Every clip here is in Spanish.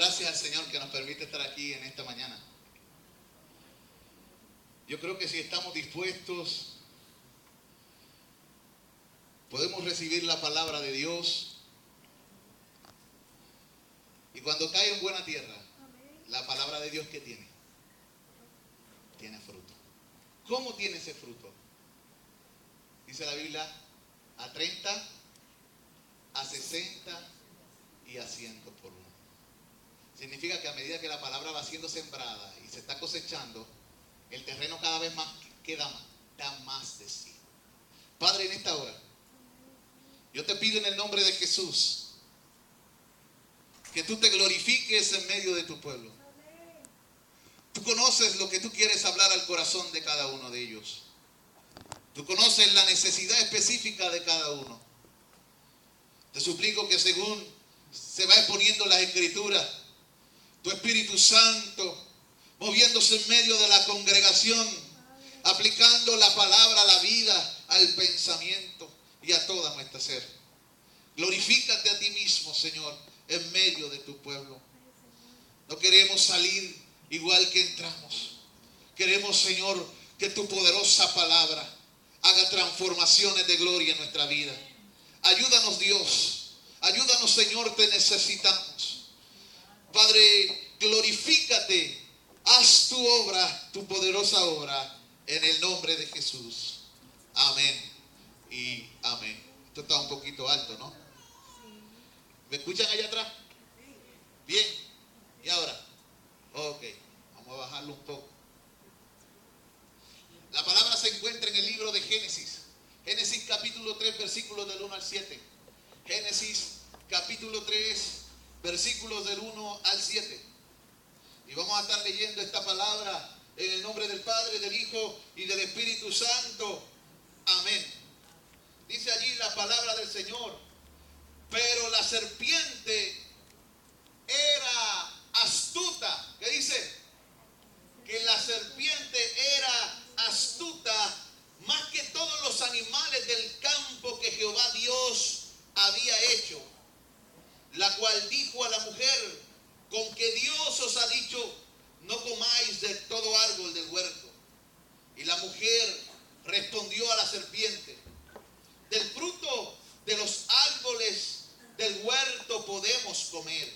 gracias al Señor que nos permite estar aquí en esta mañana. Yo creo que si estamos dispuestos, podemos recibir la palabra de Dios. Y cuando cae en buena tierra, la palabra de Dios, ¿qué tiene? Tiene fruto. ¿Cómo tiene ese fruto? Dice la Biblia, a 30, a 60 y a 100 por uno. Significa que a medida que la palabra va siendo sembrada y se está cosechando, el terreno cada vez más da más de sí. Padre, en esta hora, yo te pido en el nombre de Jesús que tú te glorifiques en medio de tu pueblo. Tú conoces lo que tú quieres hablar al corazón de cada uno de ellos. Tú conoces la necesidad específica de cada uno. Te suplico que según se va exponiendo las Escrituras, tu Espíritu Santo, moviéndose en medio de la congregación, aplicando la palabra a la vida, al pensamiento y a toda nuestra ser. Glorifícate a ti mismo, Señor, en medio de tu pueblo. No queremos salir igual que entramos. Queremos, Señor, que tu poderosa palabra haga transformaciones de gloria en nuestra vida. Ayúdanos, Dios. Ayúdanos, Señor, te necesitamos. Padre, glorifícate. Haz tu obra, tu poderosa obra, en el nombre de Jesús. Amén y amén. Esto está un poquito alto, ¿no? ¿Me escuchan allá atrás? Bien. ¿Y ahora? Ok. Vamos a bajarlo un poco. La palabra se encuentra en el libro de Génesis. Génesis capítulo 3, versículos del 1 al 7. Génesis capítulo 3, versículos del 1 al 7. Y vamos a estar leyendo esta palabra en el nombre del Padre, del Hijo y del Espíritu Santo. Amén. Dice allí la palabra del Señor. Pero la serpiente era astuta. ¿Qué dice? Que la serpiente era astuta más que todos los animales del campo que Jehová Dios había hecho. La cual dijo a la mujer: con que Dios os ha dicho, no comáis de todo árbol del huerto. Y la mujer respondió a la serpiente: del fruto de los árboles del huerto podemos comer,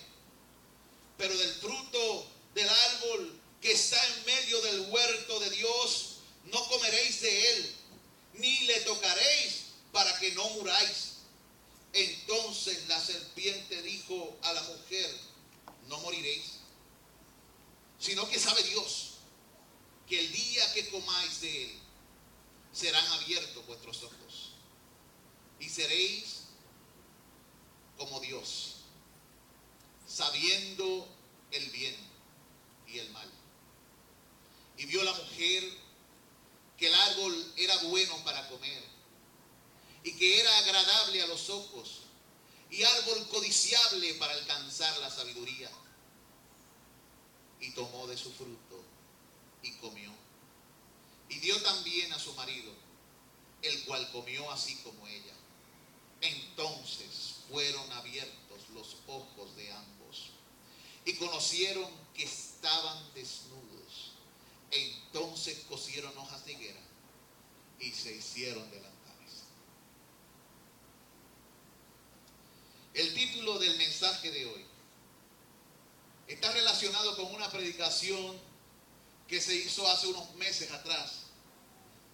pero del fruto del árbol que está en medio del huerto de Dios, no comeréis de él, ni le tocaréis, para que no muráis. Entonces la serpiente dijo a la mujer: no moriréis, sino que sabe Dios que el día que comáis de él, serán abiertos vuestros ojos, y seréis como Dios, sabiendo el bien y el mal. Y vio la mujer que el árbol era bueno para comer, y que era agradable a los ojos, y árbol codiciable para alcanzar la sabiduría. Y tomó de su fruto y comió, y dio también a su marido, el cual comió así como ella. Entonces fueron abiertos los ojos de ambos, y conocieron que estaban desnudos. Entonces cosieron hojas de higuera y se hicieron delantales. El título del mensaje de hoy está relacionado con una predicación que se hizo hace unos meses atrás,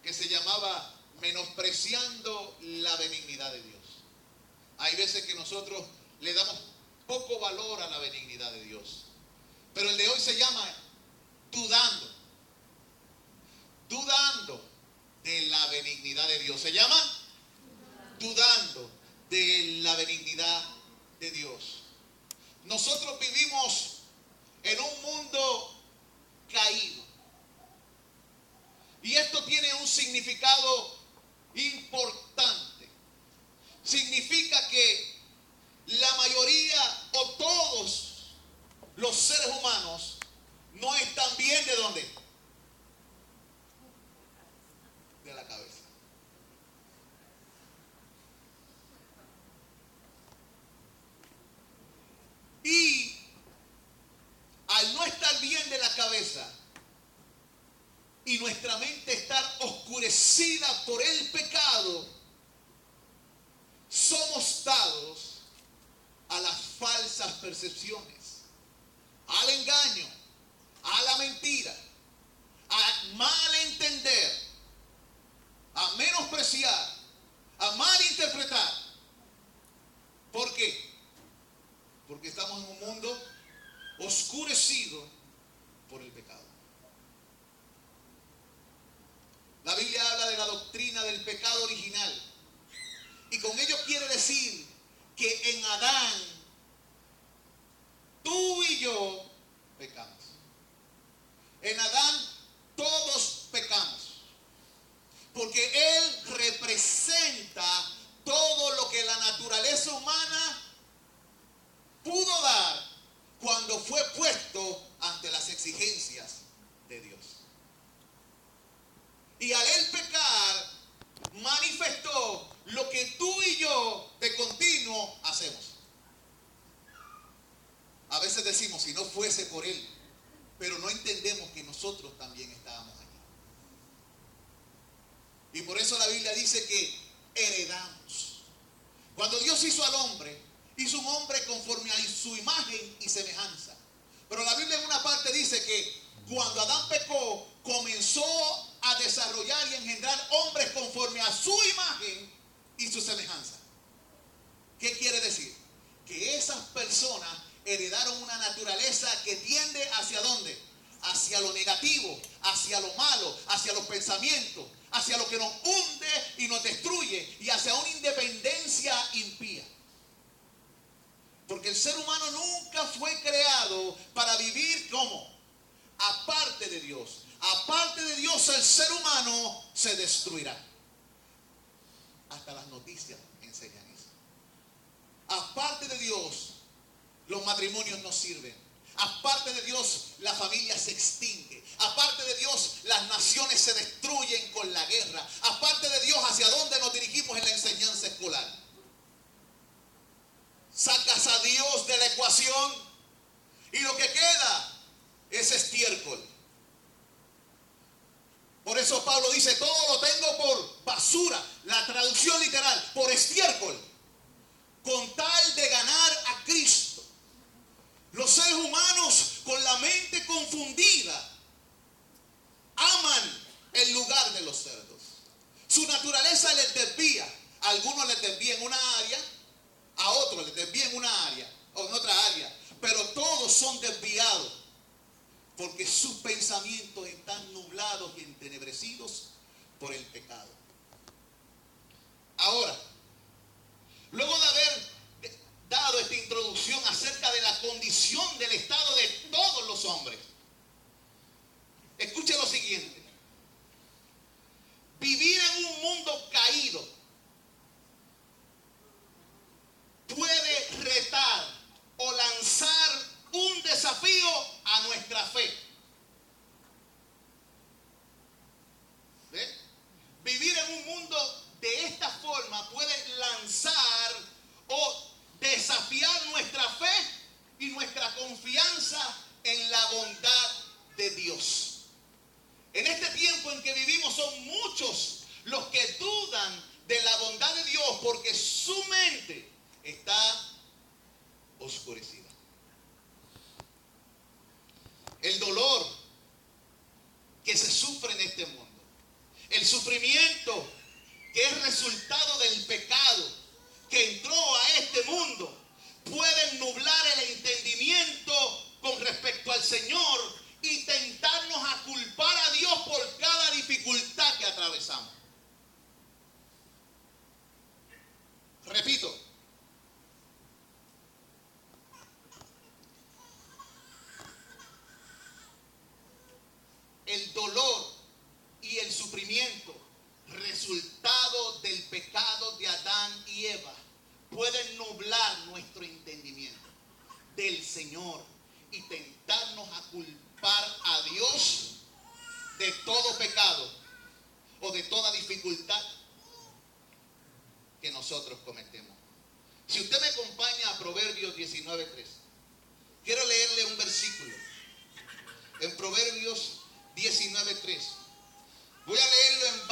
que se llamaba Menospreciando la benignidad de Dios. Hay veces que nosotros le damos poco valor a la benignidad de Dios, pero el de hoy se llama dudando de la benignidad de Dios. Se llama dudando de la benignidad de Dios. Nosotros vivimos en un mundo caído, y esto tiene un significado importante. Significa que la mayoría o todos los seres humanos no están bien. ¿De dónde? De la cabeza. Y y nuestra mente estar oscurecida por el pecado, somos dados a las falsas percepciones, al engaño, a la mentira, a malentender, a menospreciar, a malinterpretar. ¿Por qué? Porque estamos en un mundo oscurecido por el pecado. La Biblia habla de la doctrina del pecado original. Y con ello quiere decir que en Adán, tú y yo pecamos. En Adán todos pecamos. Porque Él representa todo lo que la naturaleza humana pudo dar cuando fue puesto ante las exigencias de Dios. Y al Él pecar, manifestó lo que tú y yo de continuo hacemos. A veces decimos, si no fuese por Él, pero no entendemos que nosotros también estábamos allí. Y por eso la Biblia dice que heredamos. Cuando Dios hizo al hombre, hizo un hombre conforme a su imagen y semejanza. Pero la Biblia en una parte dice que cuando Adán pecó, comenzó a desarrollar y engendrar hombres conforme a su imagen y su semejanza. ¿Qué quiere decir? Que esas personas heredaron una naturaleza que tiende hacia ¿dónde? Hacia lo negativo, hacia lo malo, hacia los pensamientos, hacia lo que nos hunde y nos destruye, y hacia una independencia impía. Porque el ser humano nunca fue creado para vivir ¿cómo? Aparte de Dios. Aparte de Dios, el ser humano se destruirá. Hasta las noticias enseñan eso. Aparte de Dios, los matrimonios no sirven. Aparte de Dios, la familia se extingue. Aparte de Dios, las naciones se destruyen con la guerra. Aparte de Dios, ¿hacia dónde nos dirigimos en la enseñanza escolar? Sacas a Dios de la ecuación y lo que queda es estiércol. Por eso Pablo dice, todo lo tengo por basura. La traducción literal, por estiércol. Con tal de ganar a Cristo. Los seres humanos con la mente confundida aman el lugar de los cerdos. Su naturaleza les desvía. A algunos les desvía en una área, a otros les desvía en una área o en otra área. Pero todos son desviados porque sus pensamientos están nublados y entenebrecidos por el pecado. Ahora, luego de haber dado esta introducción acerca de la condición del estado de todos los hombres, escuche lo siguiente. Vivir en un mundo caído puede retar o lanzar un desafío a nuestra fe. ¿Ve? Vivir en un mundo de esta forma puede lanzar o desafiar nuestra fe y nuestra confianza en la bondad de Dios. En este tiempo en que vivimos son muchos los que dudan de la bondad de Dios porque su mente está oscurecida. El dolor que se sufre en este mundo, el sufrimiento que es resultado del pecado que entró a este mundo, pueden nublar el entendimiento con respecto al Señor y tentarnos a culpar a Dios por cada dificultad que atravesamos. Repito, el dolor y el sufrimiento resultado del pecado de Adán y Eva pueden nublar nuestro entendimiento del Señor y tentarnos a culpar a Dios de todo pecado o de toda dificultad que nosotros cometemos. Si usted me acompaña a Proverbios 19:3, quiero leerle un versículo. En Proverbios 19:3 Voy a leerlo en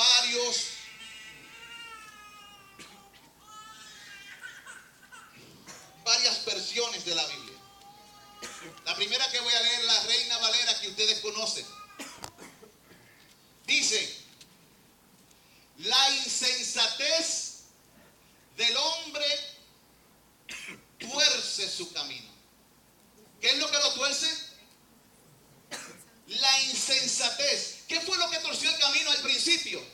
varias versiones de la Biblia. La primera que voy a leer, la Reina Valera, que ustedes conocen. Dice: la insensatez del hombre tuerce su camino. ¿Qué es lo que lo tuerce? La insensatez. ¿Qué fue lo que torció el camino al principio?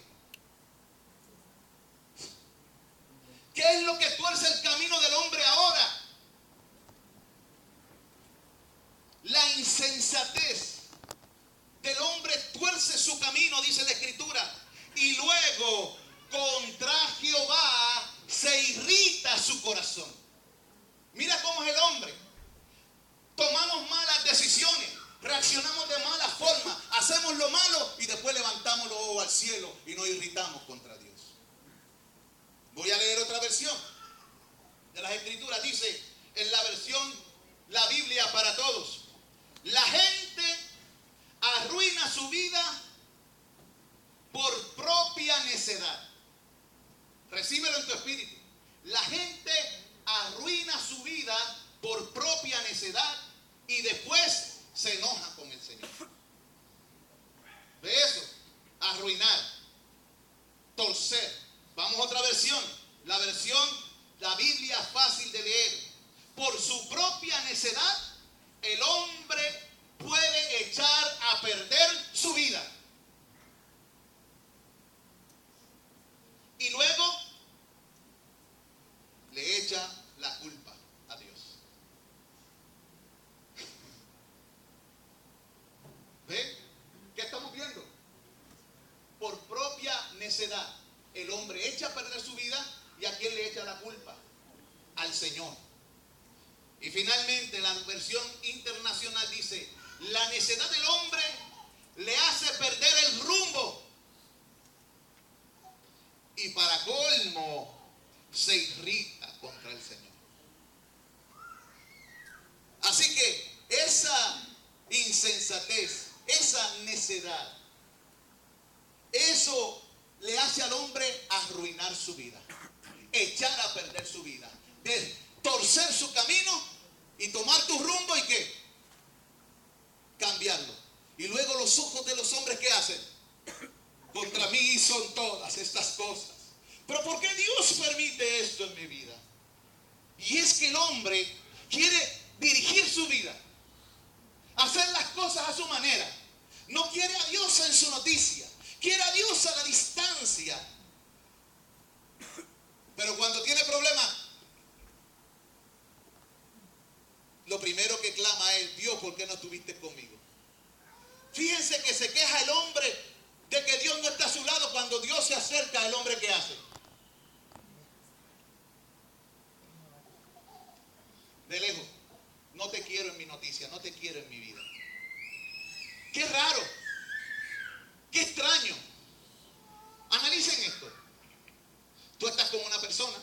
¿Qué es lo que tuerce el camino del hombre ahora? La insensatez del hombre tuerce su camino, dice la Escritura, y luego contra Jehová se irrita su corazón. Mira cómo es el hombre. Tomamos malas decisiones, reaccionamos de mala forma, hacemos lo malo y después levantamos los ojos al cielo y nos irritamos contra Dios. Voy a leer otra versión de las Escrituras. Dice en la versión, la Biblia para todos: la gente arruina su vida por propia necedad. Recíbelo en tu espíritu. La gente arruina su vida por propia necedad y después se enoja con el Señor. ¿Ve eso? Arruinar, torcer. Vamos a otra versión. La Biblia fácil de leer. Por su propia necedad, el hombre puede echar a perder su vida. Y luego le echa la culpa a Dios. ¿Ve? ¿Qué estamos viendo? Por propia necedad, el hombre echa a perder su vida. ¿Y a quién le echa la culpa? Al Señor. Y finalmente la versión internacional dice: la necedad del hombre le hace perder el rumbo. Y para colmo, se irrita contra el Señor. Así que esa insensatez, esa necedad, eso le hace al hombre arruinar su vida, echar a perder su vida, de torcer su camino y tomar tu rumbo y ¿qué? Cambiarlo. Y luego los ojos de los hombres, ¿qué hacen? Contra mí son todas estas cosas. Pero ¿por qué Dios permite esto en mi vida? Y es que el hombre quiere dirigir su vida, hacer las cosas a su manera. No quiere a Dios en su noticia, quiere a Dios a la distancia. Pero cuando tiene problemas, lo primero que clama es: Dios, ¿por qué no estuviste conmigo? Fíjense que se queja el hombre de que Dios no está a su lado. Cuando Dios se acerca, el hombre, ¿qué hace? De lejos: no te quiero en mi noticia, no te quiero en mi vida. Qué raro, qué extraño. Analicen esto. Tú estás con una persona,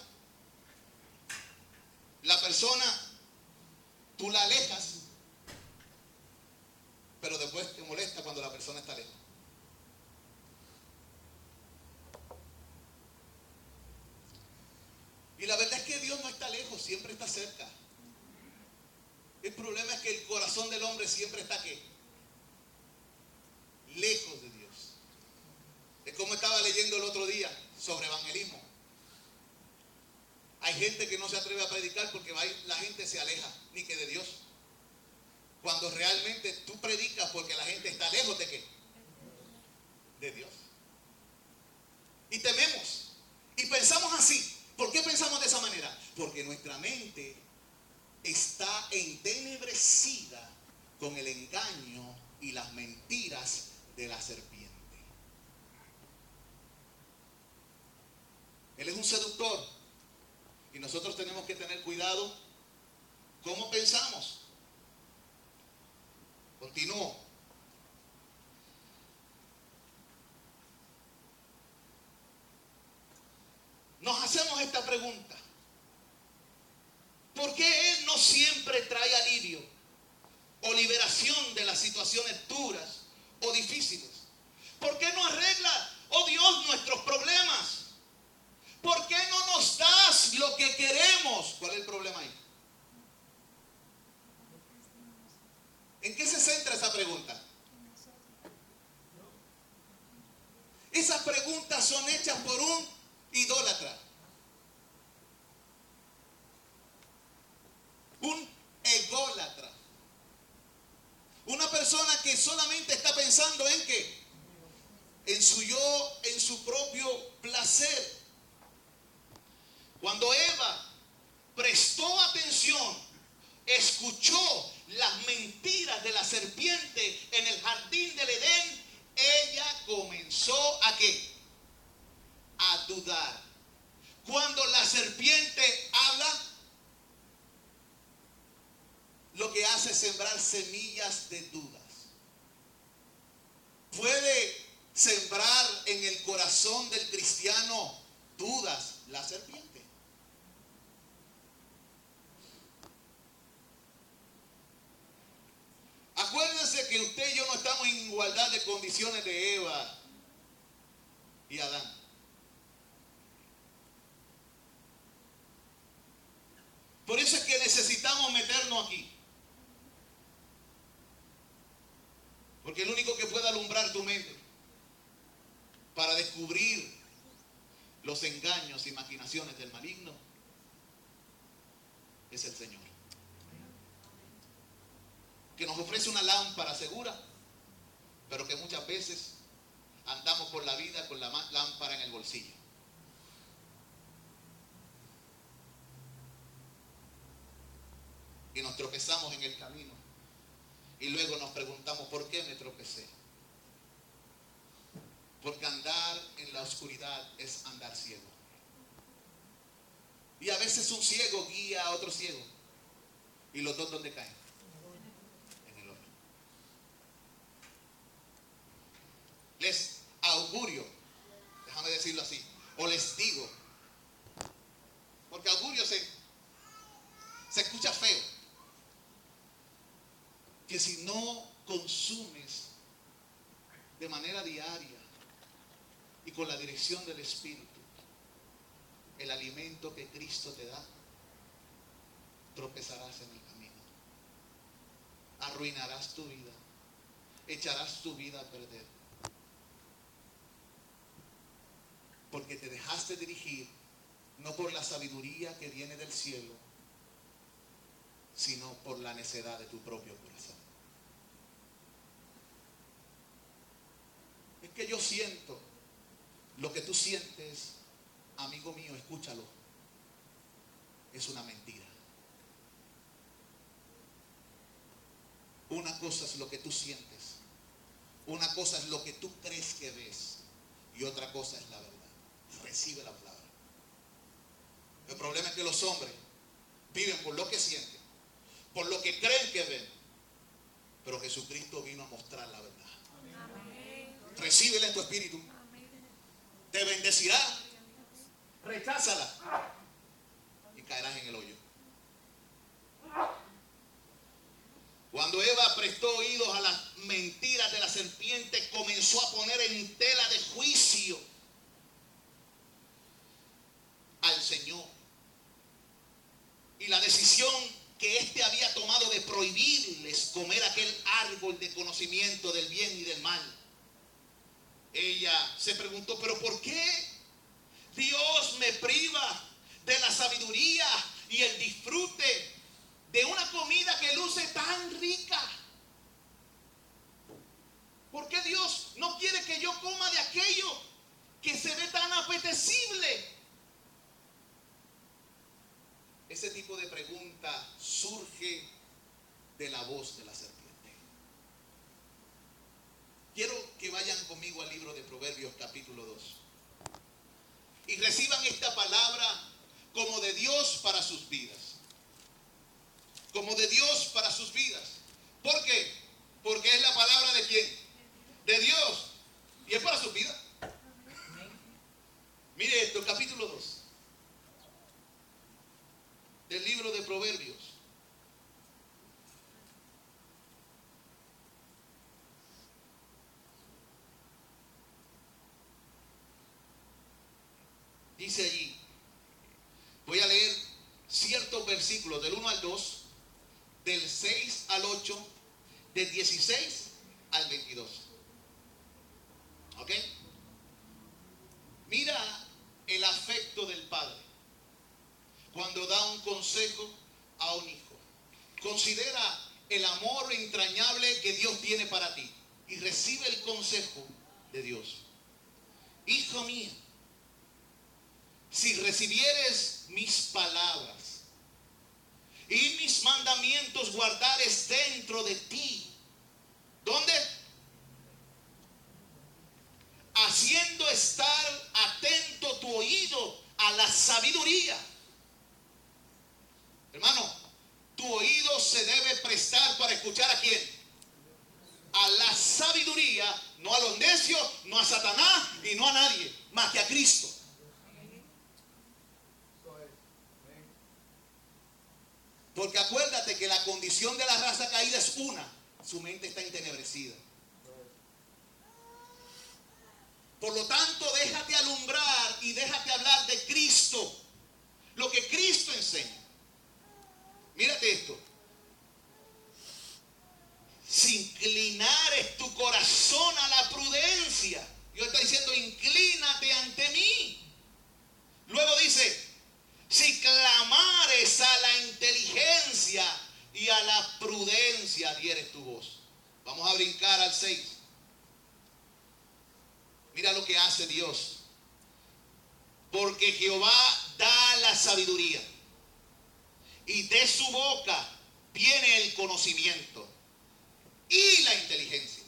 la persona, tú la alejas, pero después te molesta cuando la persona está lejos. Y la verdad es que Dios no está lejos, siempre está cerca. El problema es que el corazón del hombre siempre está ¿qué? Lejos de Dios. Es como estaba leyendo el otro día sobre evangelismo. Hay gente que no se atreve a predicar porque la gente se aleja, ni que de Dios. Cuando realmente tú predicas porque la gente está lejos de ¿qué? De Dios. Y tememos. Y pensamos así. ¿Por qué pensamos de esa manera? Porque nuestra mente está entenebrecida con el engaño y las mentiras de la serpiente. Él es un seductor y nosotros tenemos que tener cuidado cómo pensamos. Continúo. Nos hacemos esta pregunta: ¿por qué Él no siempre trae alivio o liberación de las situaciones duras o difíciles? ¿Por qué no arregla, oh Dios, nuestros problemas? ¿Por qué no nos das lo que queremos? ¿Cuál es el problema ahí? ¿En qué se centra esa pregunta? Esas preguntas son hechas por un idólatra. Un ególatra. Una persona que solamente está pensando en qué? En su yo, en su propio placer. Cuando Eva prestó atención, escuchó las mentiras de la serpiente en el jardín del Edén, ella comenzó ¿a qué? A dudar. Cuando la serpiente habla, lo que hace es sembrar semillas de dudas. Puede sembrar en el corazón del cristiano dudas la serpiente. Acuérdense que usted y yo no estamos en igualdad de condiciones de Eva y Adán. Por eso es que necesitamos meternos aquí. Porque el único que puede alumbrar tu mente para descubrir los engaños y maquinaciones del maligno es el Señor. Que nos ofrece una lámpara segura, pero que muchas veces andamos por la vida con la lámpara en el bolsillo. Y nos tropezamos en el camino. Y luego nos preguntamos, ¿por qué me tropecé? Porque andar en la oscuridad es andar ciego. Y a veces un ciego guía a otro ciego. ¿Y los dos dónde caen? En el hoyo. Les augurio, déjame decirlo así, o les digo, porque augurio se escucha feo, que si no consumes de manera diaria y con la dirección del Espíritu el alimento que Cristo te da, tropezarás en el camino, arruinarás tu vida, echarás tu vida a perder, porque te dejaste dirigir no por la sabiduría que viene del cielo, sino por la necedad de tu propio corazón. Es que yo siento lo que tú sientes, amigo mío, escúchalo, es una mentira. Una cosa es lo que tú sientes, una cosa es lo que tú crees que ves, y otra cosa es la verdad. Recibe la palabra. El problema es que los hombres viven por lo que sienten, por lo que creen que ven, pero Jesucristo vino a mostrar la verdad. Recíbela en tu espíritu. Te bendecirá. Recházala y caerás en el hoyo. Cuando Eva prestó oídos a las mentiras de la serpiente, comenzó a poner en tela de juicio al Señor. Y la decisión que éste había tomado de prohibirles comer aquel árbol de conocimiento del bien y del mal. Ella se preguntó, ¿pero por qué Dios me priva de la sabiduría y el disfrute de una comida que luce tan rica? ¿Por qué Dios no quiere que yo coma de aquello que se ve tan apetecible? Ese tipo de pregunta surge de la voz de la serpiente. Quiero que vayan conmigo al libro de Proverbios capítulo 2 y reciban esta palabra como de Dios para sus vidas. Como de Dios para sus vidas. ¿Por qué? Porque es la palabra de ¿quién? De Dios. Y es para su vida. Mire esto, capítulo 2 del libro de Proverbios. Dice allí, voy a leer ciertos versículos del 1 al 2, del 6 al 8, del 16 al 22. ¿Ok? Mira el afecto del padre cuando da un consejo a un hijo. Considera el amor entrañable que Dios tiene para ti y recibe el consejo de Dios. Hijo mío, si recibieres mis palabras y mis mandamientos guardares dentro de ti, ¿dónde? Haciendo estar atento tu oído a la sabiduría. Hermano, tu oído se debe prestar para escuchar ¿a quién? A la sabiduría, no a los necios, no a Satanás y no a nadie, más que a Cristo. Porque acuérdate que la condición de la raza caída es una: su mente está entenebrecida. Por lo tanto, déjate alumbrar y déjate hablar de Cristo, lo que Cristo enseña. Mírate esto. Si inclinares tu corazón a la prudencia, Dios está diciendo: inclínate ante mí. Luego dice: si clamares a la inteligencia y a la prudencia dieres tu voz. Vamos a brincar al 6. Mira lo que hace Dios. Porque Jehová da la sabiduría, y de su boca viene el conocimiento y la inteligencia.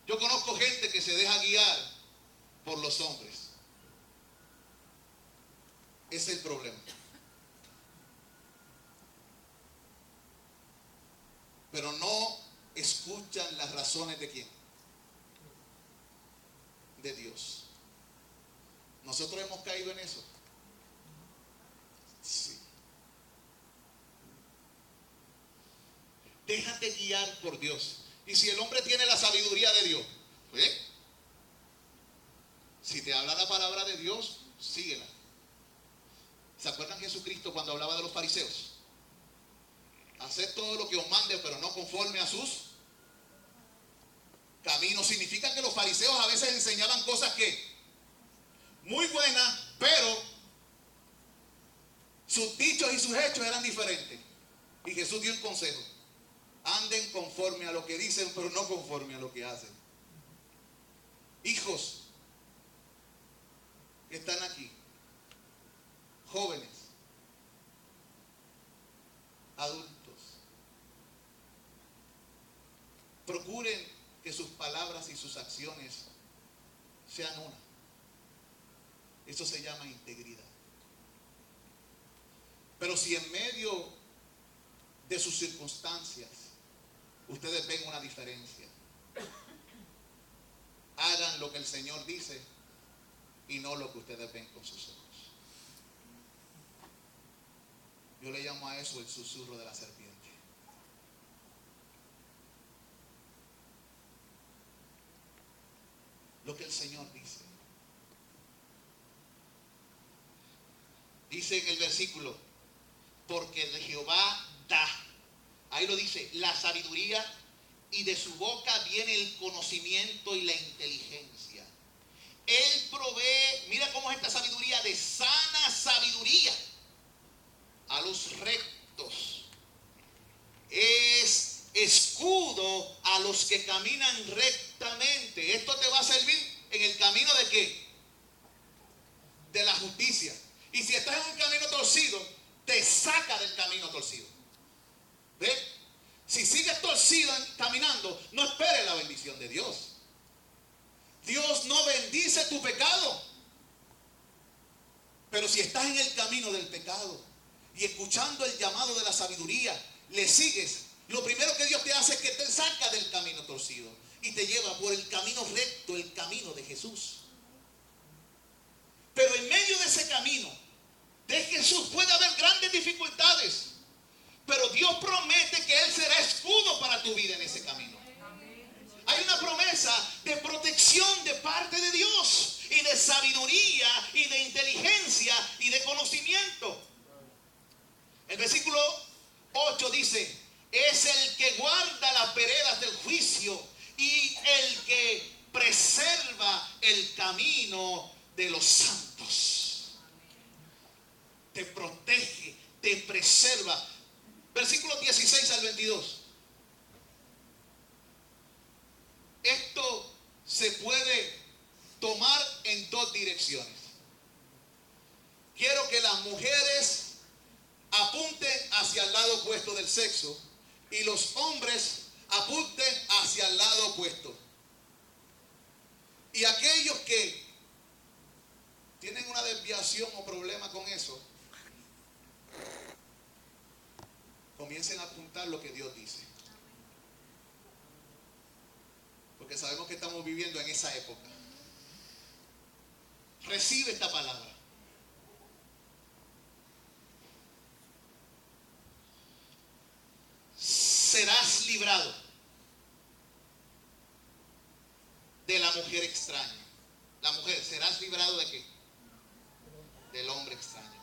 Yo conozco gente que se deja guiar por los hombres. Ese es el problema. Pero no escuchan las razones de quién. De Dios. Nosotros hemos caído en eso. Sí. Déjate guiar por Dios. Y si el hombre tiene la sabiduría de Dios, si te habla la palabra de Dios, síguela. ¿Se acuerdan Jesucristo cuando hablaba de los fariseos? Haced todo lo que os mande, pero no conforme a sus caminos. Significa que los fariseos a veces enseñaban cosas que muy buenas, pero sus dichos y sus hechos eran diferentes. Y Jesús dio un consejo: anden conforme a lo que dicen, pero no conforme a lo que hacen. Hijos que están aquí, jóvenes, adultos, procuren que sus palabras y sus acciones sean una. Eso se llama integridad. Pero si en medio de sus circunstancias ustedes ven una diferencia, hagan lo que el Señor dice y no lo que ustedes ven con sus ojos. Yo le llamo a eso el susurro de la serpiente. Lo que el Señor dice. Dice en el versículo: porque de Jehová da. Ahí lo dice, la sabiduría, y de su boca viene el conocimiento y la inteligencia. Él provee, mira cómo es esta sabiduría, de sana sabiduría a los rectos. Es escudo a los que caminan rectamente. Esto te va a servir en el camino de ¿qué? De la justicia. Y si estás en un camino torcido, te saca del camino torcido. ¿Ves? Si sigues torcido caminando, no esperes la bendición de Dios. Dios no bendice tu pecado. Pero si estás en el camino del pecado y escuchando el llamado de la sabiduría, le sigues, lo primero que Dios te hace es que te saca del camino torcido y te lleva por el camino recto, el camino de Jesús. Pero en medio de ese camino de Jesús puede haber grandes dificultades, pero Dios promete que Él será escudo para tu vida en ese camino. Hay una promesa de protección de parte de Dios y de sabiduría y de inteligencia y de conocimiento. El versículo 8 dice: es el que guarda las veredas del juicio y el que preserva el camino de los santos. Te protege, te preserva. Versículos 16 al 22. Esto se puede tomar en dos direcciones. Quiero que las mujeres apunten hacia el lado opuesto del sexo y los hombres apunten hacia el lado opuesto. Y aquellos que tienen una desviación o problema con eso, comiencen a apuntar lo que Dios dice. Porque sabemos que estamos viviendo en esa época. Recibe esta palabra. Serás librado de la mujer extraña. La mujer, ¿serás librado de qué? Del hombre extraño.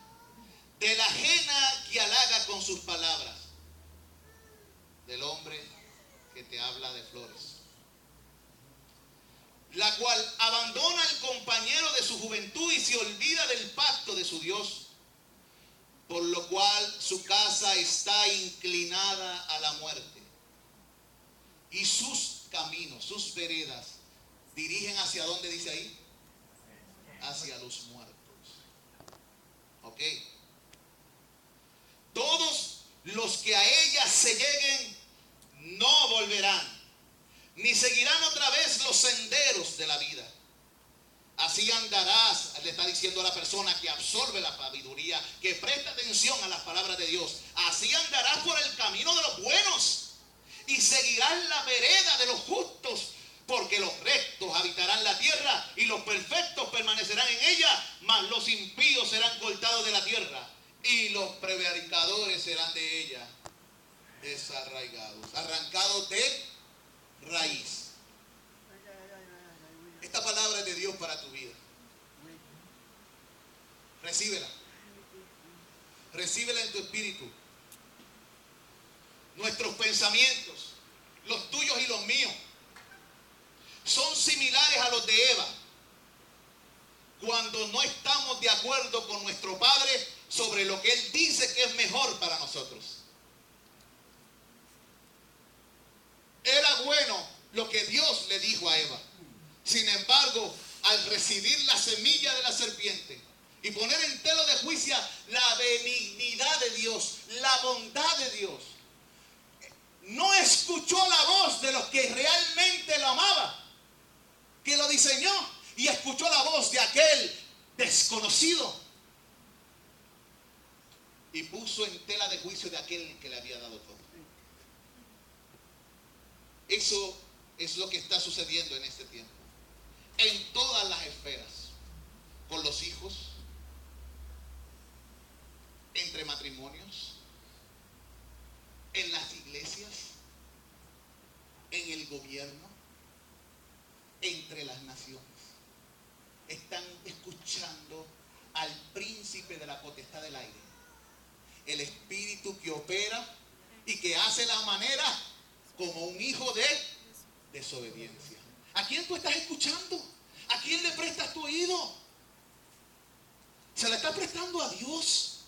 De la ajena que halaga con sus palabras. Del hombre que te habla de flores. La cual abandona al compañero de su juventud y se olvida del pacto de su Dios. Por lo cual su casa está inclinada a la muerte. Y sus caminos, sus veredas, dirigen hacia dónde dice ahí? Hacia los muertos. Ok. Todos los que a ella se lleguen no volverán, ni seguirán otra vez los senderos de la vida. Así andarás, le está diciendo a la persona que absorbe la sabiduría, que presta atención a las palabras de Dios. Así andarás por el camino de los buenos y seguirás la vereda de los justos, porque los rectos habitarán la tierra y los perfectos permanecerán en ella, mas los impíos serán cortados de la tierra y los prevaricadores serán de ella desarraigados, arrancados de raíz. Esta palabra es de Dios para tu vida. Recíbela. Recíbela en tu espíritu. Nuestros pensamientos, los tuyos y los míos, son similares a los de Eva. Cuando no estamos de acuerdo con nuestro Padre sobre lo que Él dice que es mejor para nosotros. Era bueno lo que Dios le dijo a Eva. Sin embargo, al recibir la semilla de la serpiente y poner en tela de juicio la benignidad de Dios, la bondad de Dios, no escuchó la voz de los que realmente lo amaban, que lo diseñó, y escuchó la voz de aquel desconocido y puso en tela de juicio de aquel que le había dado todo. Eso es lo que está sucediendo en este tiempo. En todas las esferas, con los hijos, entre matrimonios, en las iglesias, en el gobierno, entre las naciones. Están escuchando al príncipe de la potestad del aire, el espíritu que opera y que hace la manera como un hijo de desobediencia. ¿A quién tú estás escuchando? ¿A quién le prestas tu oído? ¿Se le está prestando a Dios?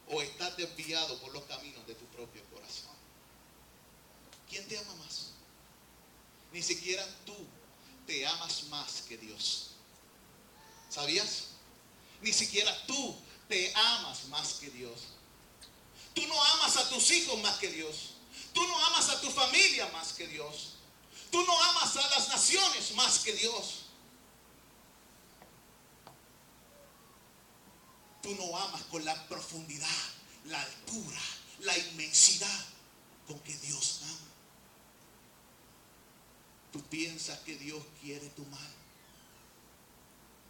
¿O estás desviado por los caminos de tu propio corazón? ¿Quién te ama más? Ni siquiera tú te amas más que Dios. ¿Sabías? Ni siquiera tú te amas más que Dios. Tú no amas a tus hijos más que Dios. Tú no amas a tu familia más que Dios. Tú no amas a las naciones más que Dios. Tú no amas con la profundidad, la altura, la inmensidad con que Dios ama. Tú piensas que Dios quiere tu mal.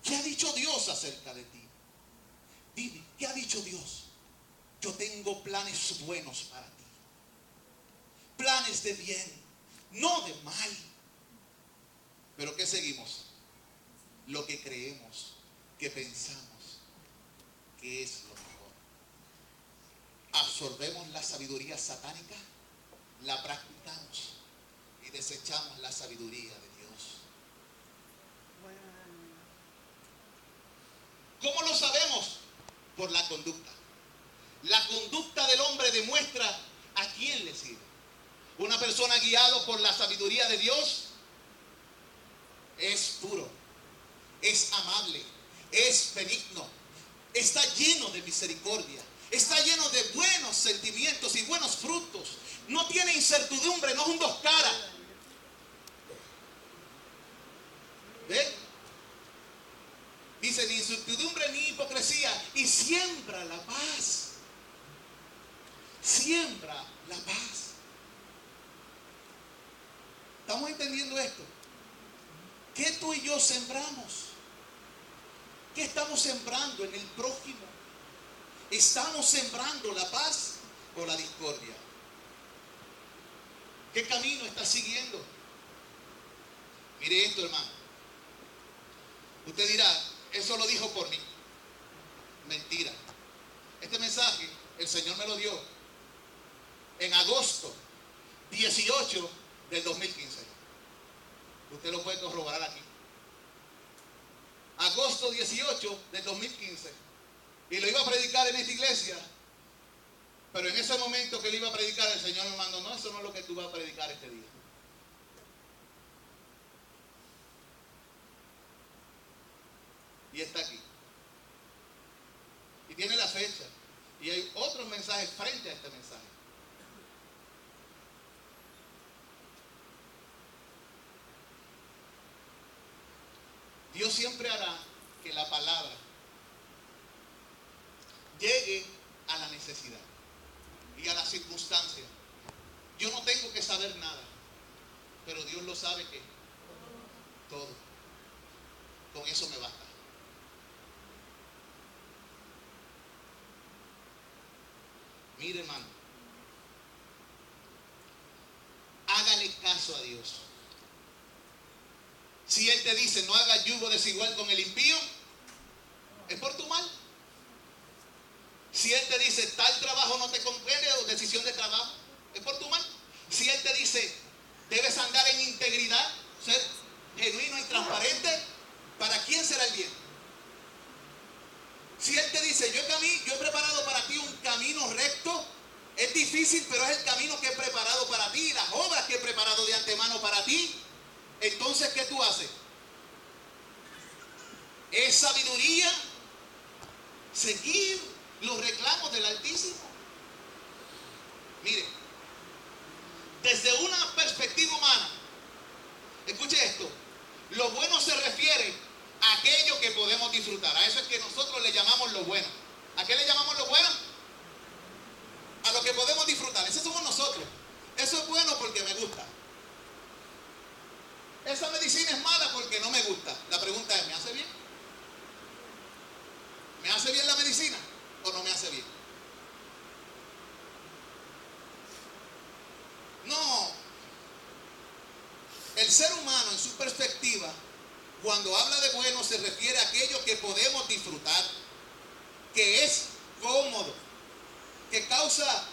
¿Qué ha dicho Dios acerca de ti? Dime, ¿qué ha dicho Dios? Yo tengo planes buenos para ti. planes de bien, no de mal. Pero ¿qué seguimos? Lo que creemos, que pensamos que es lo mejor. Absorbemos la sabiduría satánica, la practicamos y desechamos la sabiduría de Dios. ¿Cómo lo sabemos? Por la conducta. La conducta del hombre demuestra a quién le sirve. Una persona guiada por la sabiduría de Dios es puro, es amable, es benigno, está lleno de misericordia, está lleno de buenos sentimientos y buenos frutos. No tiene incertidumbre, no es un dos caras. ¿Ve? Dice, ni incertidumbre ni hipocresía, y siembra la paz. Siembra la paz. ¿Estamos entendiendo esto? ¿Qué tú y yo sembramos? ¿Qué estamos sembrando en el prójimo? ¿Estamos sembrando la paz o la discordia? ¿Qué camino estás siguiendo? Mire esto, hermano. Usted dirá, eso lo dijo por mí. Mentira. Este mensaje el Señor me lo dio en agosto 18 del 2015. Usted lo puede corroborar aquí. Agosto 18 del 2015. Y lo iba a predicar en esta iglesia. Pero en ese momento que lo iba a predicar, el Señor me mandó, no, eso no es lo que tú vas a predicar este día. Y está aquí. Y tiene la fecha. Y hay otros mensajes frente a este mensaje. Dios siempre hará que la palabra llegue a la necesidad y a la circunstancia. Yo no tengo que saber nada, pero Dios lo sabe que todo. Con eso me basta. Mire, hermano, hágale caso a Dios. Si Él te dice no haga yugo desigual con el impío, es por tu mal. Si Él te dice tal trabajo no te conviene o decisión de trabajo, es por tu mal. Si Él te dice debes andar en integridad, ser genuino y transparente, ¿para quién será el bien? Si Él te dice yo he preparado para ti un camino recto, es difícil, pero es el camino que he preparado para ti, las obras que he preparado de antemano para ti. Entonces, ¿qué tú haces? Es sabiduría seguir los reclamos del Altísimo. Mire, desde una perspectiva humana, escuche esto, lo bueno se refiere a aquello que podemos disfrutar. A eso es que nosotros le llamamos lo bueno. ¿A qué le llamamos lo bueno? A lo que podemos disfrutar. Ese somos nosotros. Eso es bueno porque me gusta. Esa medicina es mala porque no me gusta. La pregunta es, ¿me hace bien? ¿Me hace bien la medicina o no me hace bien? No. El ser humano en su perspectiva, cuando habla de bueno, se refiere a aquello que podemos disfrutar, que es cómodo, que causa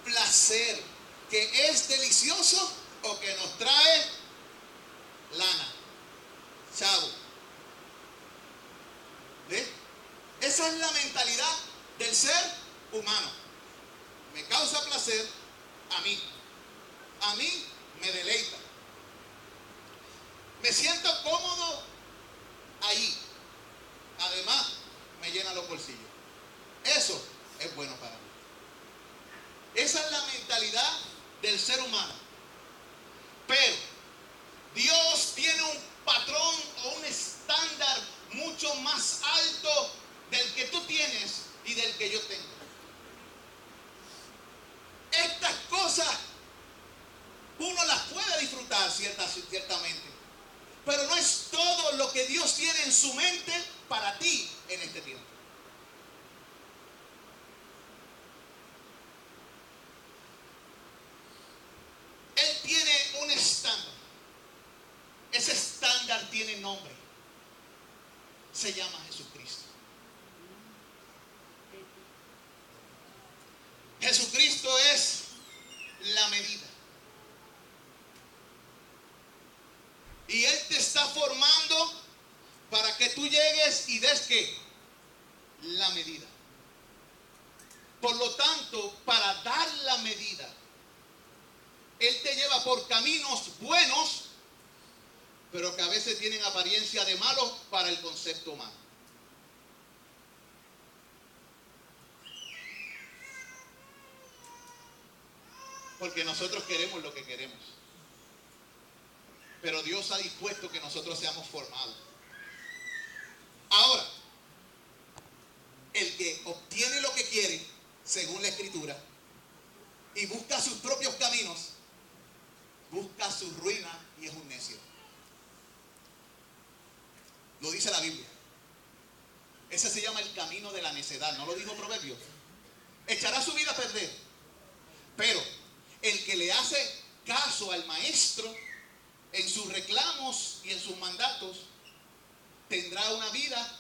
placer, que es delicioso o que nos trae lana, chavo. ¿Ves? Esa es la mentalidad del ser humano. Me causa placer a mí me deleita. Me siento cómodo ahí. Además, me llena los bolsillos. Eso es bueno para mí. Esa es la mentalidad del ser humano. Pero Dios tiene un patrón o un estándar mucho más alto del que tú tienes y del que yo tengo. Estas cosas uno las puede disfrutar ciertamente, pero no es todo lo que Dios tiene en su mente para ti en este tiempo. el nombre. Se llama Jesucristo. Jesucristo es la medida. Y Él te está formando para que tú llegues y des ¿qué? La medida. Por lo tanto, para dar la medida, Él te lleva por caminos buenos, pero que a veces tienen apariencia de malos para el concepto humano. Porque nosotros queremos lo que queremos. Pero Dios ha dispuesto que nosotros seamos formados. Ahora, el que obtiene lo que quiere, según la Escritura, y busca sus propios caminos, busca su ruina y es un necio. Lo dice la Biblia. Ese se llama el camino de la necedad. ¿No lo dijo Proverbios? Echará su vida a perder. Pero el que le hace caso al maestro en sus reclamos y en sus mandatos, tendrá una vida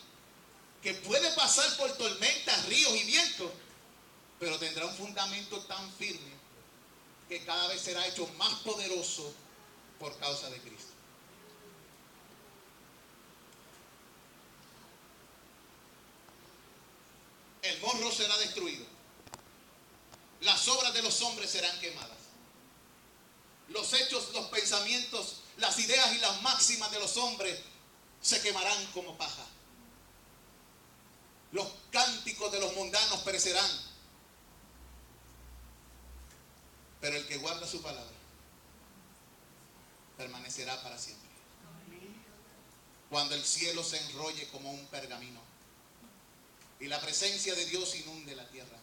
que puede pasar por tormentas, ríos y vientos, pero tendrá un fundamento tan firme que cada vez será hecho más poderoso por causa de Cristo. El morro será destruido. Las obras de los hombres serán quemadas. Los hechos, los pensamientos, las ideas y las máximas de los hombres se quemarán como paja. Los cánticos de los mundanos perecerán. Pero el que guarda su palabra permanecerá para siempre. Cuando el cielo se enrolle como un pergamino y la presencia de Dios inunde la tierra,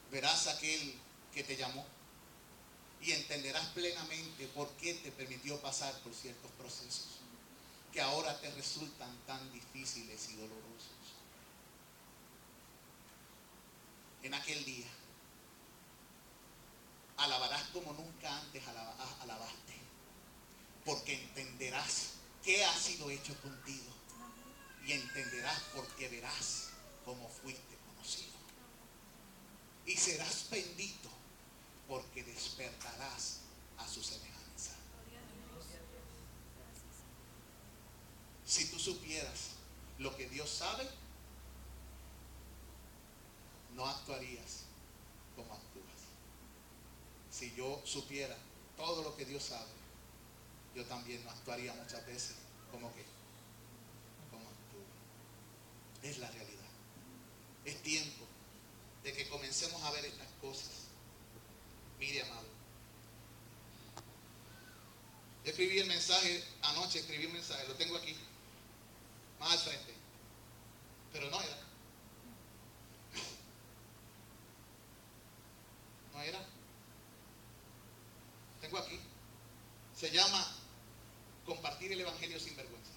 verás a aquel que te llamó y entenderás plenamente por qué te permitió pasar por ciertos procesos que ahora te resultan tan difíciles y dolorosos. En aquel día alabarás como nunca antes alabaste, porque entenderás qué ha sido hecho contigo y entenderás porque verás cómo fuiste conocido. Y serás bendito porque despertarás a su semejanza. Si tú supieras lo que Dios sabe, no actuarías como actúas. Si yo supiera todo lo que Dios sabe, yo también no actuaría muchas veces como actúo. Es la realidad. Es tiempo de que comencemos a ver estas cosas. Mire, amado, yo escribí el mensaje anoche, lo tengo aquí, más al frente, pero no era. Tengo aquí. Se llama compartir el evangelio sin vergüenza.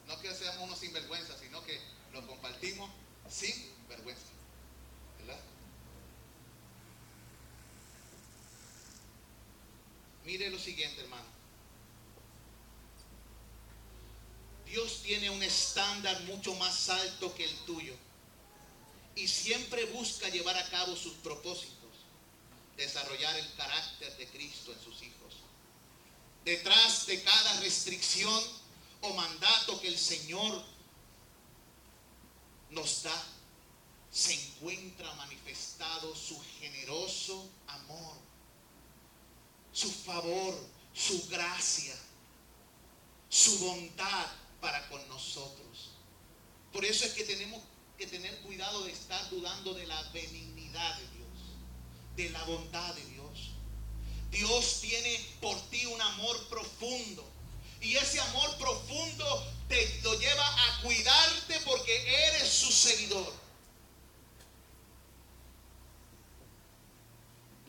No que seamos unos sinvergüenzas, sino que lo compartimos sin vergüenza, ¿verdad? Mire lo siguiente, hermano. Dios tiene un estándar mucho más alto que el tuyo y siempre busca llevar a cabo sus propósitos, desarrollar el carácter de Cristo en sus hijos. Detrás de cada restricción o mandato que el Señor nos da, se encuentra manifestado su generoso amor, su favor, su gracia, su bondad para con nosotros. Por eso es que tenemos que tener cuidado de estar dudando de la benignidad de Dios, de la bondad de Dios. Dios tiene por ti un amor profundo, y ese amor profundo te lo lleva a cuidarte porque eres su seguidor.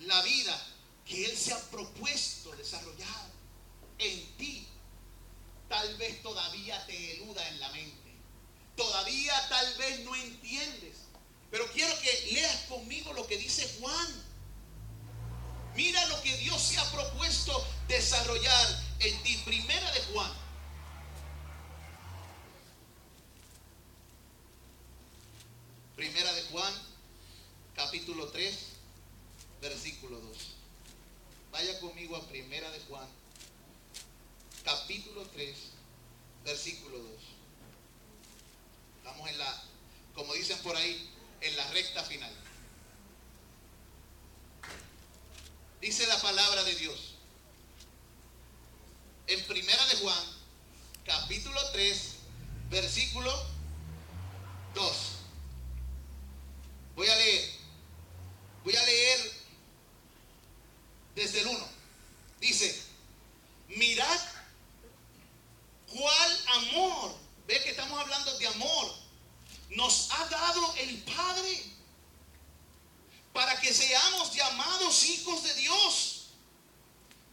La vida que Él se ha propuesto desarrollar en ti, tal vez todavía te eluda en la mente, todavía tal vez no entiendes, pero quiero que leas conmigo lo que dice Juan. Mira lo que Dios se ha propuesto desarrollar en ti. Primera de Juan. Primera de Juan, capítulo 3, versículo 2. Vaya conmigo a Primera de Juan, capítulo 3, versículo 2. Estamos como dicen por ahí, en la recta final. Dice la palabra de Dios. En Primera de Juan, capítulo 3, versículo 2. Voy a leer desde el 1. Dice: mirad cuál amor. Ve que estamos hablando de amor. Nos ha dado el Padre para que seamos llamados hijos de Dios.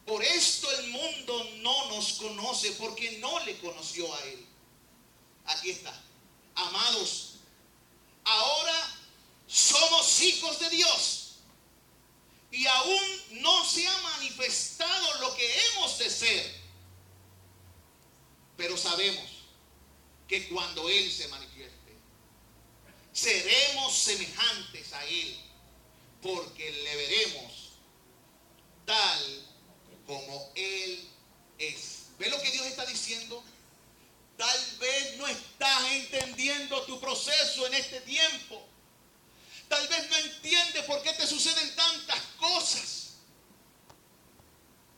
Por esto el mundo no nos conoce, porque no le conoció a Él. Aquí está. Amados, ahora somos hijos de Dios, y aún no se ha manifestado lo que hemos de ser. Pero sabemos que cuando Él se manifieste, seremos semejantes a Él, porque le veremos tal como Él es. ¿Ve lo que Dios está diciendo? Tal vez no estás entendiendo tu proceso en este tiempo. Tal vez no entiendes por qué te suceden tantas cosas.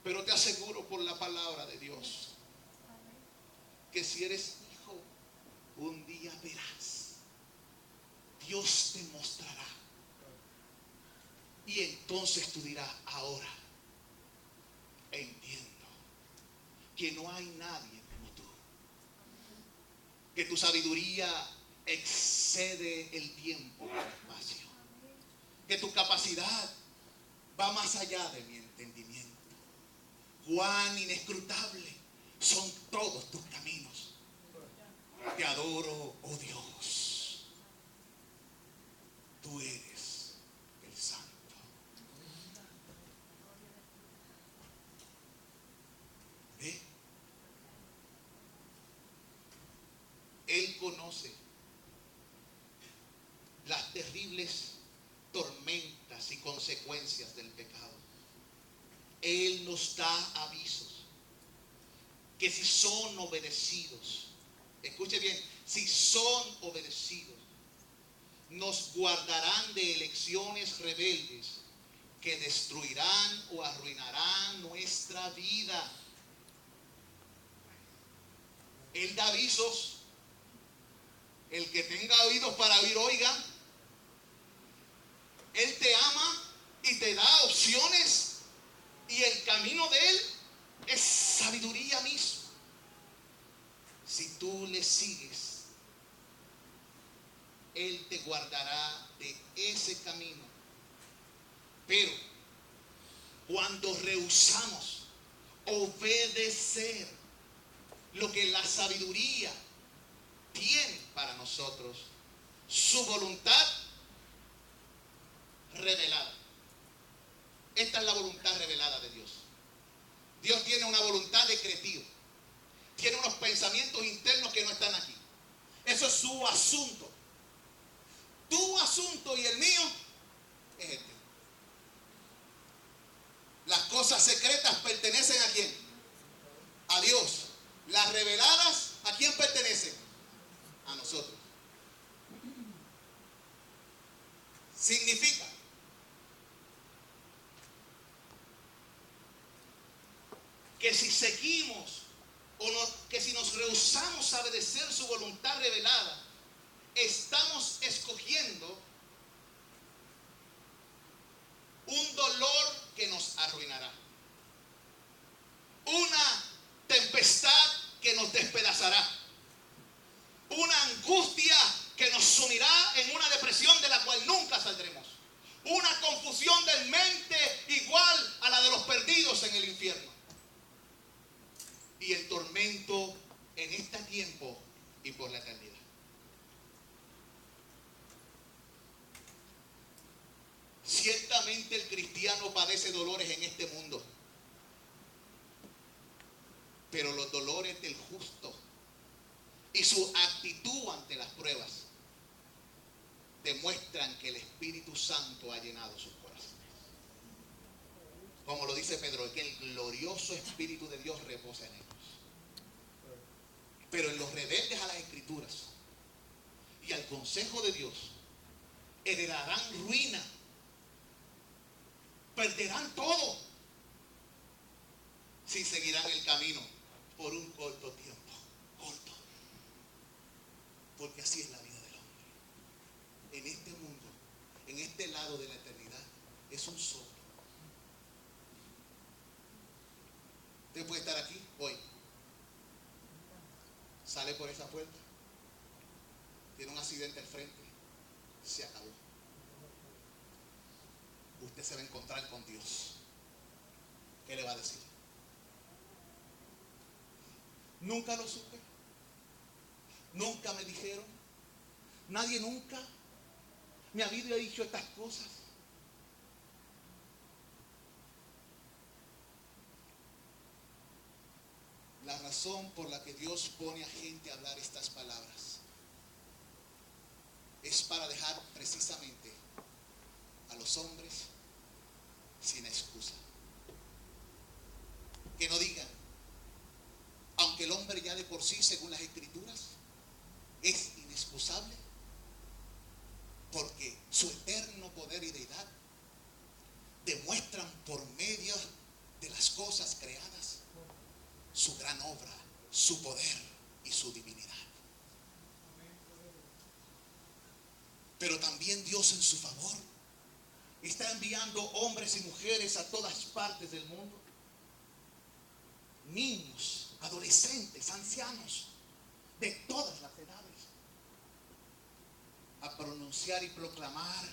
Pero te aseguro por la palabra de Dios que si eres hijo, un día verás. Dios te mostrará. Y entonces tú dirás: ahora entiendo que no hay nadie como tú. Que tu sabiduría excede el tiempo y el espacio. Que tu capacidad va más allá de mi entendimiento. Cuán inescrutable son todos tus caminos. Te adoro, oh Dios. Tú eres el Santo. ¿Ve? Él conoce las terribles tormentas y consecuencias del pecado. Él nos da avisos que si son obedecidos, escuche bien, si son obedecidos, nos guardarán de elecciones rebeldes que destruirán o arruinarán nuestra vida. Él da avisos. El que tenga oídos para oír, oiga. Él te ama y te da opciones, y el camino de Él es sabiduría misma. Si tú le sigues, Él te guardará de ese camino. Pero cuando rehusamos obedecer lo que la sabiduría tiene para nosotros, su voluntad revelada. Esta es la voluntad revelada de Dios. Dios tiene una voluntad decretiva. Tiene unos pensamientos internos que no están aquí. Eso es su asunto. Tu asunto y el mío es este. Las cosas secretas pertenecen ¿a quién? A Dios. Las reveladas, ¿a quién pertenecen? A nosotros. Significa que si seguimos que si nos rehusamos a obedecer su voluntad revelada, estamos escogiendo un dolor que nos arruinará, una tempestad que nos despedazará, una angustia que nos sumirá en una depresión de la cual nunca saldremos, una confusión de mente igual a la de los perdidos en el infierno, y el tormento en este tiempo y por la eternidad. Ciertamente el cristiano padece de dolores en este mundo. Pero los dolores del justo y su actitud ante las pruebas demuestran que el Espíritu Santo ha llenado sus corazones. Como lo dice Pedro, que el glorioso Espíritu de Dios reposa en ellos. Pero en los rebeldes a las Escrituras y al consejo de Dios, heredarán ruina, perderán todo, si seguirán el camino por un corto tiempo, corto. Porque así es la vida del hombre. En este mundo, en este lado de la eternidad, es un soplo. Usted puede estar aquí hoy, sale por esa puerta, tiene un accidente al frente, se acabó. Usted se va a encontrar con Dios. ¿Qué le va a decir? Nunca lo supe, nunca me dijeron, nadie nunca me había dicho estas cosas. La razón por la que Dios pone a gente a hablar estas palabras es para dejar precisamente a los hombres sin excusa. Que no digan, aunque el hombre ya de por sí, según las Escrituras, es inexcusable, porque su eterno poder y deidad demuestran por medio de las cosas creadas su gran obra, su poder y su divinidad. Pero también Dios, en su favor, está enviando hombres y mujeres a todas partes del mundo, niños, adolescentes, ancianos, de todas las edades, a pronunciar y proclamar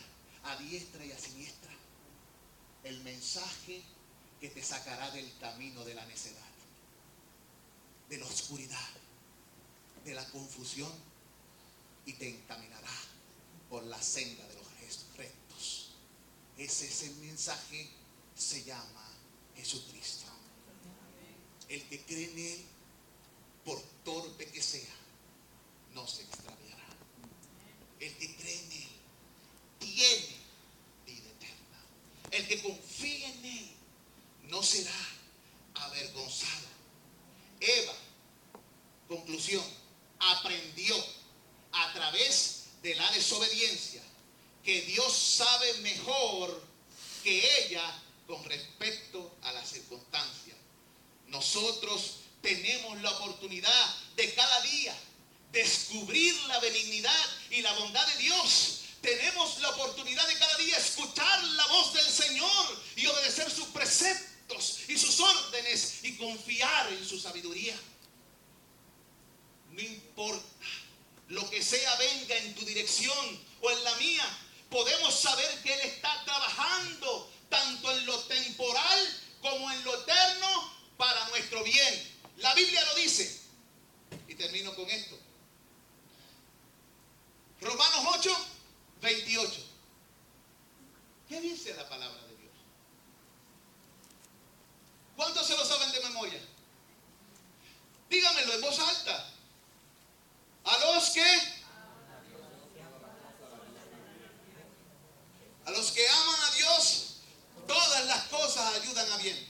a diestra y a siniestra el mensaje que te sacará del camino de la necedad, de la oscuridad, de la confusión, y te encaminará por la senda de los rectos. Ese mensaje se llama Jesucristo. El que cree en Él, por torpe que sea, no se extraviará. El que cree en Él tiene vida eterna. El que confía en Él no será avergonzado. Eva, conclusión, aprendió a través de la desobediencia que Dios sabe mejor que ella con respecto a las circunstancias. Nosotros tenemos la oportunidad de cada día descubrir la benignidad y la bondad de Dios. Tenemos la oportunidad de cada día escuchar la voz del Señor y obedecer sus preceptos y sus órdenes y confiar en su sabiduría. No importa lo que sea venga en tu dirección o en la mía, podemos saber que Él está trabajando tanto en lo temporal como en lo eterno para nuestro bien. La Biblia lo dice. Y termino con esto. Romanos 8, 28. ¿Qué dice la palabra de Dios? ¿Cuántos se lo saben de memoria? Dígamelo en voz alta. A los que aman a Dios, todas las cosas ayudan a bien.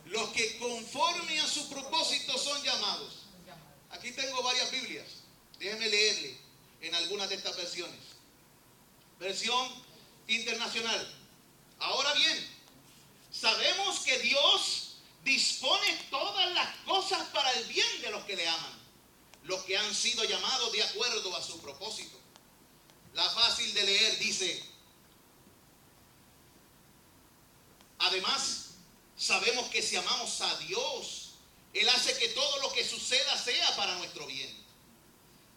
Los que conforme a su propósito son llamados. Aquí tengo varias Biblias. Déjenme leerle en algunas de estas versiones. Versión internacional. Ahora bien, sabemos que Dios dispone todas las cosas para el bien de los que le aman, los que han sido llamados de acuerdo a su propósito. La fácil de leer dice: además, sabemos que si amamos a Dios, Él hace que todo lo que suceda sea para nuestro bien.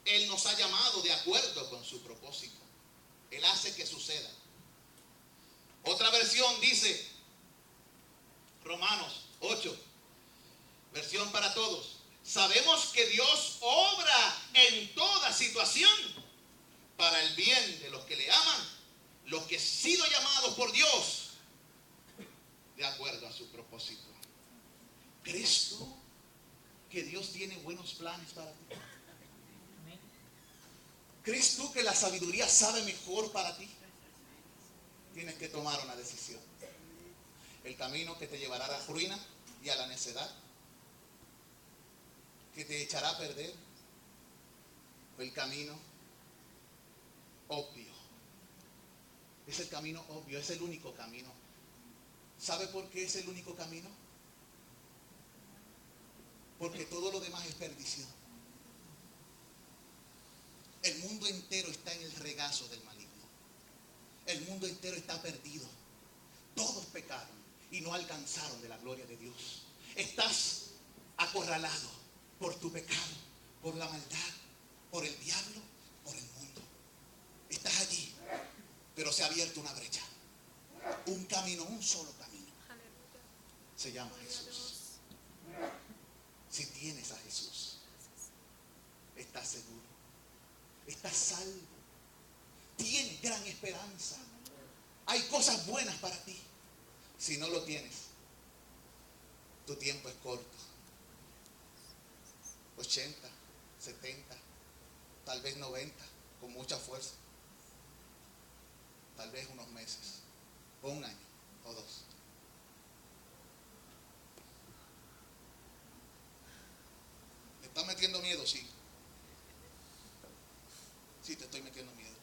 Él nos ha llamado de acuerdo con su propósito. Él hace que suceda. Otra versión dice, Romanos 8, versión para todos: sabemos que Dios obra en toda situación para el bien de los que le aman, los que han sido llamados por Dios. de acuerdo a su propósito. ¿Crees tú que Dios tiene buenos planes para ti? ¿Crees tú que la sabiduría sabe mejor para ti? Tienes que tomar una decisión. El camino que te llevará a la ruina y a la necedad, que te echará a perder, o el camino obvio. Es el camino obvio, es el único camino. ¿Sabe por qué es el único camino? Porque todo lo demás es perdición. El mundo entero está en el regazo del maligno. El mundo entero está perdido. Todos pecaron y no alcanzaron de la gloria de Dios. Estás acorralado por tu pecado, por la maldad, por el diablo, por el mundo. Estás allí, pero se ha abierto una brecha. Un camino, un solo camino. Se llama Jesús. Si tienes a Jesús, estás seguro, estás salvo, tienes gran esperanza. Hay cosas buenas para ti. Si no lo tienes, tu tiempo es corto. 80, 70, tal vez 90, con mucha fuerza. Tal vez unos meses, o un año, o dos. ¿Me estás metiendo miedo? Sí. Sí, te estoy metiendo miedo.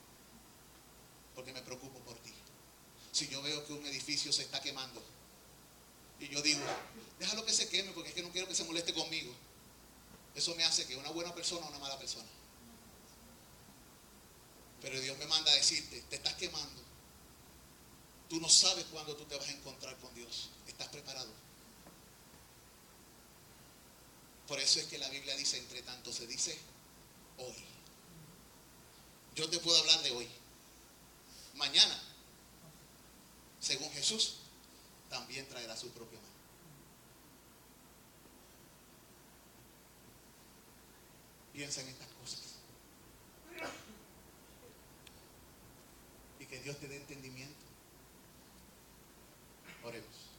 Porque me preocupo por ti. Si yo veo que un edificio se está quemando y yo digo, déjalo que se queme porque es que no quiero que se moleste conmigo, eso me hace que una buena persona o una mala persona. Pero Dios me manda a decirte, te estás quemando. Tú no sabes cuándo tú te vas a encontrar con Dios. ¿Estás preparado? Por eso es que la Biblia dice, entre tanto se dice hoy. Yo te puedo hablar de hoy. Mañana, según Jesús, también traerá su propia mano. Piensa en estas cosas. Y que Dios te dé entendimiento. Oremos.